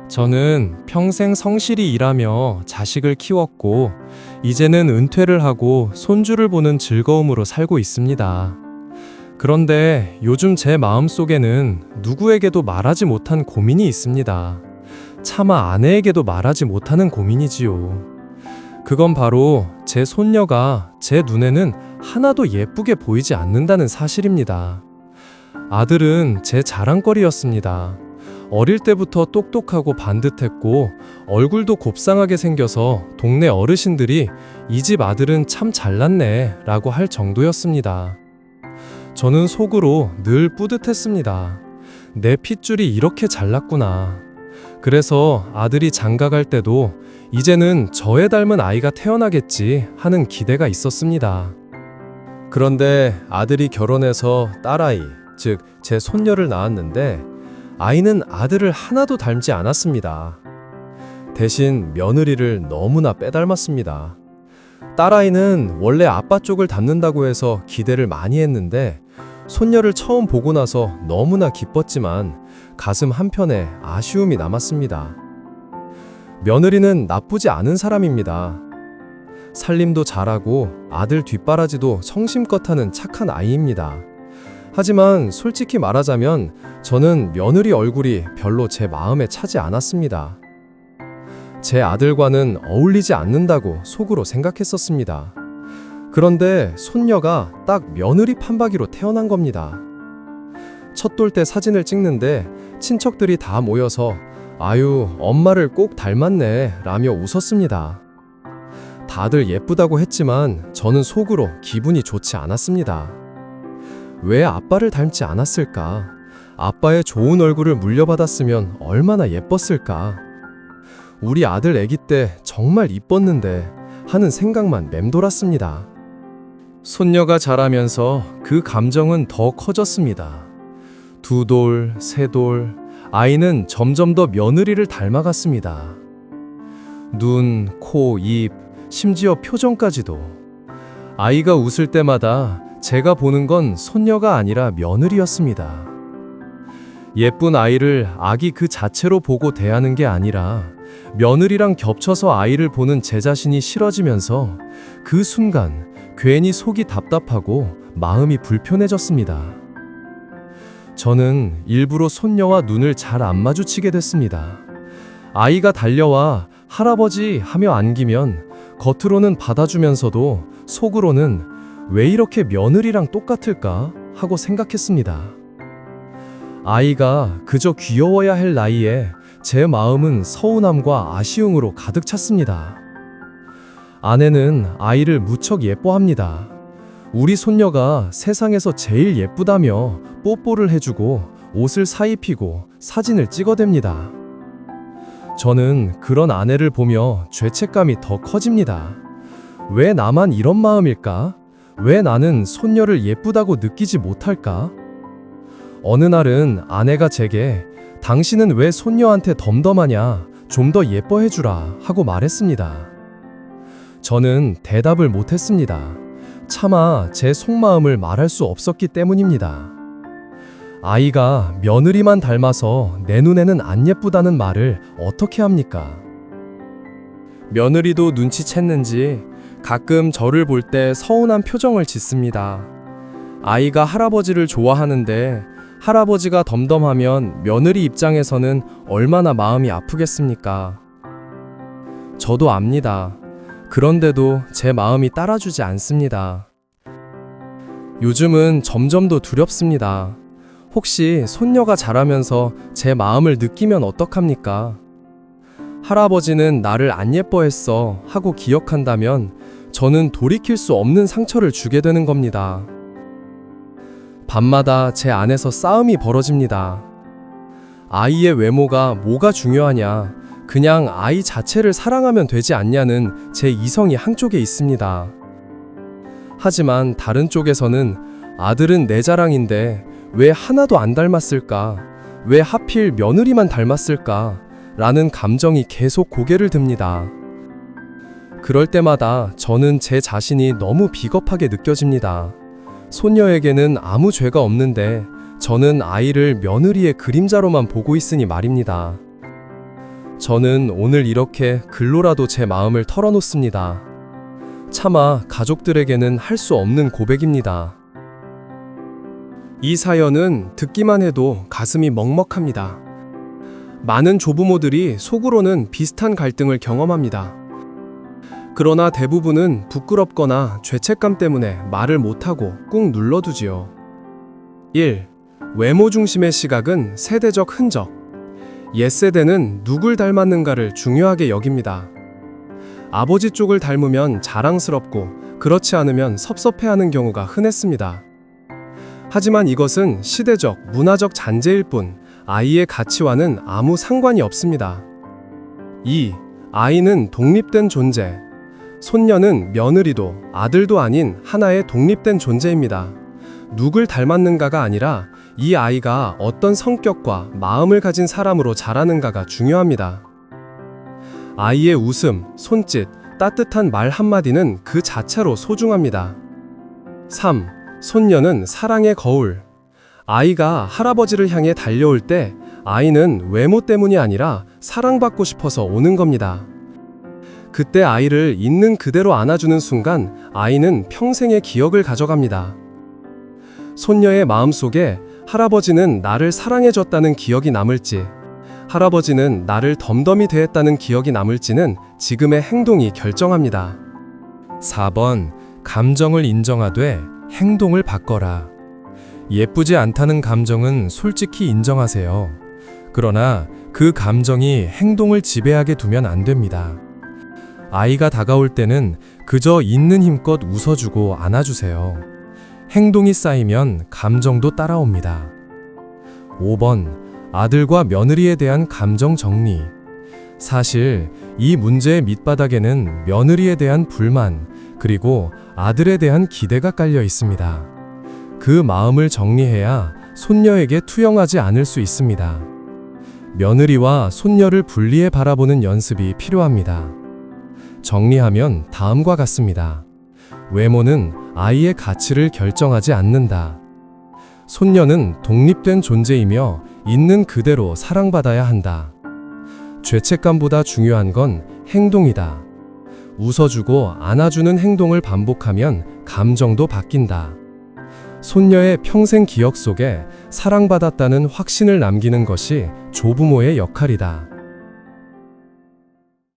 저는 평생 성실히 일하며 자식을 키웠고, 이제는 은퇴를 하고 손주를 보는 즐거움으로 살고 있습니다. 그런데 요즘 제 마음속에는 누구에게도 말하지 못한 고민이 있습니다. 차마 아내에게도 말하지 못하는 고민이지요. 그건 바로 제 손녀가 제 눈에는 하나도 예쁘게 보이지 않는다는 사실입니다. 아들은 제 자랑거리였습니다. 어릴 때부터 똑똑하고 반듯했고 얼굴도 곱상하게 생겨서 동네 어르신들이 이 집 아들은 참 잘났네 라고 할 정도였습니다. 저는 속으로 늘 뿌듯했습니다. 내 핏줄이 이렇게 잘났구나. 그래서 아들이 장가갈 때도 이제는 저에 닮은 아이가 태어나겠지 하는 기대가 있었습니다. 그런데 아들이 결혼해서 딸아이, 즉 제 손녀를 낳았는데 아이는 아들을 하나도 닮지 않았습니다. 대신 며느리를 너무나 빼닮았습니다. 딸아이는 원래 아빠 쪽을 닮는다고 해서 기대를 많이 했는데 손녀를 처음 보고 나서 너무나 기뻤지만 가슴 한편에 아쉬움이 남았습니다. 며느리는 나쁘지 않은 사람입니다. 살림도 잘하고 아들 뒷바라지도 성심껏 하는 착한 아이입니다. 하지만 솔직히 말하자면 저는 며느리 얼굴이 별로 제 마음에 차지 않았습니다. 제 아들과는 어울리지 않는다고 속으로 생각했었습니다. 그런데 손녀가 딱 며느리 판박이로 태어난 겁니다. 첫돌 때 사진을 찍는데 친척들이 다 모여서 아유, 엄마를 꼭 닮았네 라며 웃었습니다. 다들 예쁘다고 했지만 저는 속으로 기분이 좋지 않았습니다. 왜 아빠를 닮지 않았을까? 아빠의 좋은 얼굴을 물려받았으면 얼마나 예뻤을까? 우리 아들 아기 때 정말 이뻤는데 하는 생각만 맴돌았습니다. 손녀가 자라면서 그 감정은 더 커졌습니다. 두 돌, 세 돌, 아이는 점점 더 며느리를 닮아갔습니다. 눈, 코, 입, 심지어 표정까지도. 아이가 웃을 때마다 제가 보는 건 손녀가 아니라 며느리였습니다. 예쁜 아이를 아기 그 자체로 보고 대하는 게 아니라 며느리랑 겹쳐서 아이를 보는 제 자신이 싫어지면서 그 순간 괜히 속이 답답하고 마음이 불편해졌습니다. 저는 일부러 손녀와 눈을 잘 안 마주치게 됐습니다. 아이가 달려와 할아버지 하며 안기면 겉으로는 받아주면서도 속으로는 왜 이렇게 며느리랑 똑같을까 하고 생각했습니다. 아이가 그저 귀여워야 할 나이에 제 마음은 서운함과 아쉬움으로 가득 찼습니다. 아내는 아이를 무척 예뻐합니다. 우리 손녀가 세상에서 제일 예쁘다며 뽀뽀를 해주고 옷을 사입히고 사진을 찍어댑니다. 저는 그런 아내를 보며 죄책감이 더 커집니다. 왜 나만 이런 마음일까? 왜 나는 손녀를 예쁘다고 느끼지 못할까? 어느 날은 아내가 제게 당신은 왜 손녀한테 덤덤하냐? 좀 더 예뻐해주라 하고 말했습니다. 저는 대답을 못했습니다. 차마 제 속마음을 말할 수 없었기 때문입니다. 아이가 며느리만 닮아서 내 눈에는 안 예쁘다는 말을 어떻게 합니까? 며느리도 눈치챘는지 가끔 저를 볼 때 서운한 표정을 짓습니다. 아이가 할아버지를 좋아하는데 할아버지가 덤덤하면 며느리 입장에서는 얼마나 마음이 아프겠습니까? 저도 압니다. 그런데도 제 마음이 따라주지 않습니다. 요즘은 점점 더 두렵습니다. 혹시 손녀가 자라면서 제 마음을 느끼면 어떡합니까? 할아버지는 나를 안 예뻐했어 하고 기억한다면 저는 돌이킬 수 없는 상처를 주게 되는 겁니다. 밤마다 제 안에서 싸움이 벌어집니다. 아이의 외모가 뭐가 중요하냐, 그냥 아이 자체를 사랑하면 되지 않냐는 제 이성이 한쪽에 있습니다. 하지만 다른 쪽에서는 아들은 내 자랑인데 왜 하나도 안 닮았을까? 왜 하필 며느리만 닮았을까? 라는 감정이 계속 고개를 듭니다. 그럴 때마다 저는 제 자신이 너무 비겁하게 느껴집니다. 손녀에게는 아무 죄가 없는데 저는 아이를 며느리의 그림자로만 보고 있으니 말입니다. 저는 오늘 이렇게 글로라도 제 마음을 털어놓습니다. 차마 가족들에게는 할 수 없는 고백입니다. 이 사연은 듣기만 해도 가슴이 먹먹합니다. 많은 조부모들이 속으로는 비슷한 갈등을 경험합니다. 그러나 대부분은 부끄럽거나 죄책감 때문에 말을 못하고 꾹 눌러두지요. 1. 외모 중심의 시각은 세대적 흔적. 옛세대는 누굴 닮았는가를 중요하게 여깁니다. 아버지 쪽을 닮으면 자랑스럽고 그렇지 않으면 섭섭해하는 경우가 흔했습니다. 하지만 이것은 시대적, 문화적 잔재일 뿐 아이의 가치와는 아무 상관이 없습니다. 2. 아이는 독립된 존재. 손녀는 며느리도 아들도 아닌 하나의 독립된 존재입니다. 누굴 닮았는가가 아니라 이 아이가 어떤 성격과 마음을 가진 사람으로 자라는가가 중요합니다. 아이의 웃음, 손짓, 따뜻한 말 한마디는 그 자체로 소중합니다. 3. 손녀는 사랑의 거울. 아이가 할아버지를 향해 달려올 때 아이는 외모 때문이 아니라 사랑받고 싶어서 오는 겁니다. 그때 아이를 있는 그대로 안아주는 순간 아이는 평생의 기억을 가져갑니다. 손녀의 마음속에 할아버지는 나를 사랑해줬다는 기억이 남을지, 할아버지는 나를 덤덤히 대했다는 기억이 남을지는 지금의 행동이 결정합니다. 4번, 감정을 인정하되 행동을 바꿔라. 예쁘지 않다는 감정은 솔직히 인정하세요. 그러나 그 감정이 행동을 지배하게 두면 안 됩니다. 아이가 다가올 때는 그저 있는 힘껏 웃어주고 안아주세요. 행동이 쌓이면 감정도 따라옵니다. 5번, 아들과 며느리에 대한 감정 정리. 사실 이 문제의 밑바닥에는 며느리에 대한 불만, 그리고 아들에 대한 기대가 깔려 있습니다. 그 마음을 정리해야 손녀에게 투영하지 않을 수 있습니다. 며느리와 손녀를 분리해 바라보는 연습이 필요합니다. 정리하면 다음과 같습니다. 외모는 아이의 가치를 결정하지 않는다. 손녀는 독립된 존재이며 있는 그대로 사랑받아야 한다. 죄책감보다 중요한 건 행동이다. 웃어주고 안아주는 행동을 반복하면 감정도 바뀐다. 손녀의 평생 기억 속에 사랑받았다는 확신을 남기는 것이 조부모의 역할이다.